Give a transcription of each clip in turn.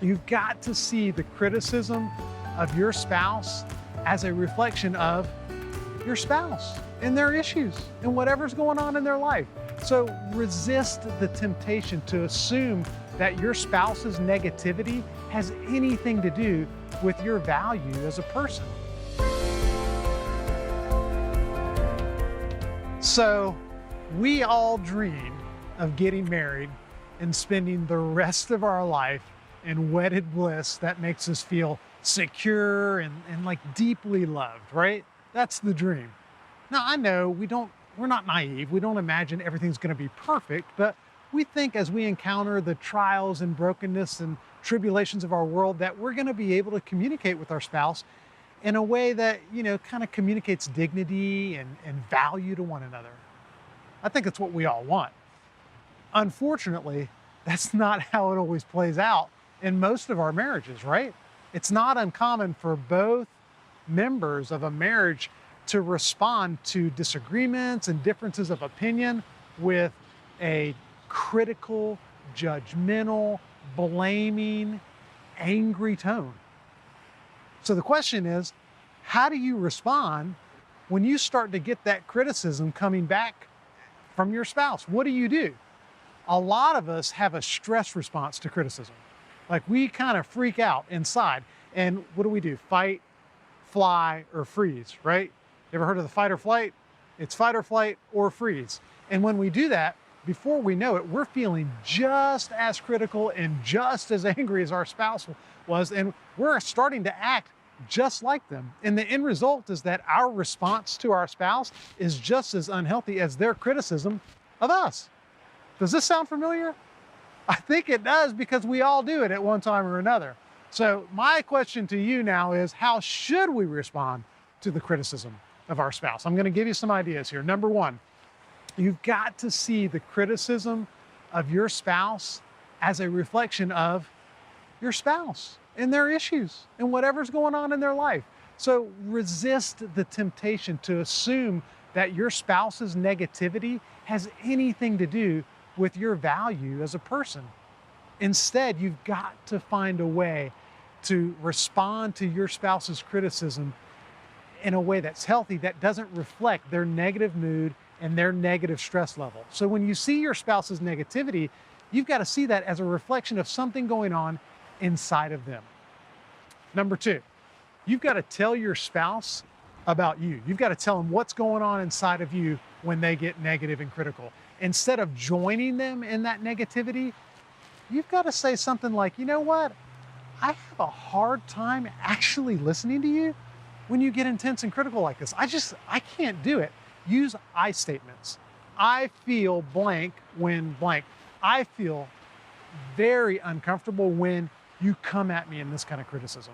You've got to see the criticism of your spouse as a reflection of your spouse and their issues and whatever's going on in their life. So resist the temptation to assume that your spouse's negativity has anything to do with your value as a person. So we all dream of getting married and spending the rest of our life in wedded bliss that makes us feel secure and like deeply loved, right? That's the dream. Now, I know we're not naive. We don't imagine everything's going to be perfect, but we think as we encounter the trials and brokenness and tribulations of our world that we're going to be able to communicate with our spouse in a way that, kind of communicates dignity and value to one another. I think it's what we all want. Unfortunately, that's not how it always plays out in most of our marriages, right? It's not uncommon for both members of a marriage to respond to disagreements and differences of opinion with a critical, judgmental, blaming, angry tone. So the question is, how do you respond when you start to get that criticism coming back from your spouse? What do you do? A lot of us have a stress response to criticism. Like we kind of freak out inside. And what do? Fight, fly, or freeze, right? You ever heard of the fight or flight? It's fight or flight or freeze. And when we do that, before we know it, we're feeling just as critical and just as angry as our spouse was, and we're starting to act just like them. And the end result is that our response to our spouse is just as unhealthy as their criticism of us. Does this sound familiar? I think it does, because we all do it at one time or another. So my question to you now is, how should we respond to the criticism of our spouse? I'm going to give you some ideas here. Number one, you've got to see the criticism of your spouse as a reflection of your spouse and their issues and whatever's going on in their life. So resist the temptation to assume that your spouse's negativity has anything to do with your value as a person. Instead, you've got to find a way to respond to your spouse's criticism in a way that's healthy, that doesn't reflect their negative mood and their negative stress level. So when you see your spouse's negativity, you've got to see that as a reflection of something going on inside of them. Number two, you've got to tell your spouse about you. You've got to tell them what's going on inside of you when they get negative and critical. Instead of joining them in that negativity, you've got to say something like, you know what? I have a hard time actually listening to you when you get intense and critical like this. I can't do it. Use I statements. I feel blank when blank. I feel very uncomfortable when you come at me in this kind of criticism.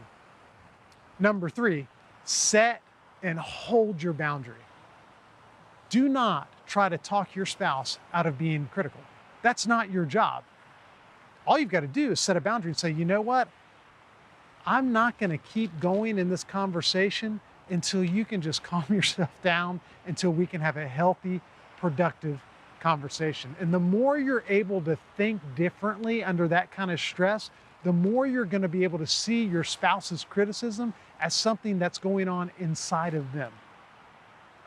Number three, set and hold your boundary. Do not try to talk your spouse out of being critical. That's not your job. All you've got to do is set a boundary and say, you know what? I'm not going to keep going in this conversation until you can just calm yourself down, until we can have a healthy, productive conversation. And the more you're able to think differently under that kind of stress, the more you're going to be able to see your spouse's criticism as something that's going on inside of them.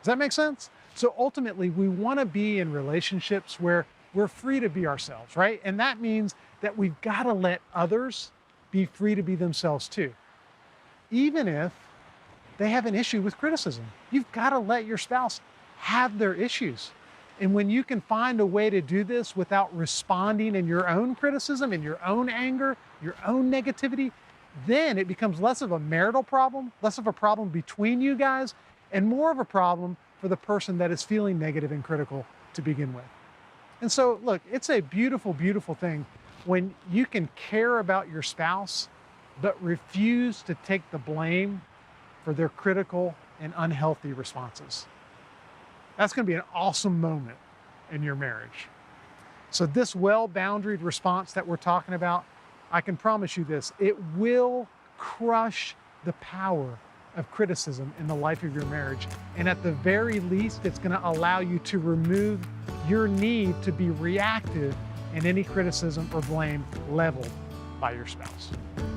Does that make sense? So ultimately, we want to be in relationships where we're free to be ourselves, right? And that means that we've got to let others be free to be themselves too. Even if they have an issue with criticism, you've got to let your spouse have their issues. And when you can find a way to do this without responding in your own criticism, in your own anger, your own negativity, then it becomes less of a marital problem, less of a problem between you guys, and more of a problem for the person that is feeling negative and critical to begin with. And so, look, it's a beautiful, beautiful thing when you can care about your spouse, but refuse to take the blame for their critical and unhealthy responses. That's going to be an awesome moment in your marriage. So this well-boundaried response that we're talking about, I can promise you this, it will crush the power of criticism in the life of your marriage. And at the very least, it's going to allow you to remove your need to be reactive in any criticism or blame leveled by your spouse.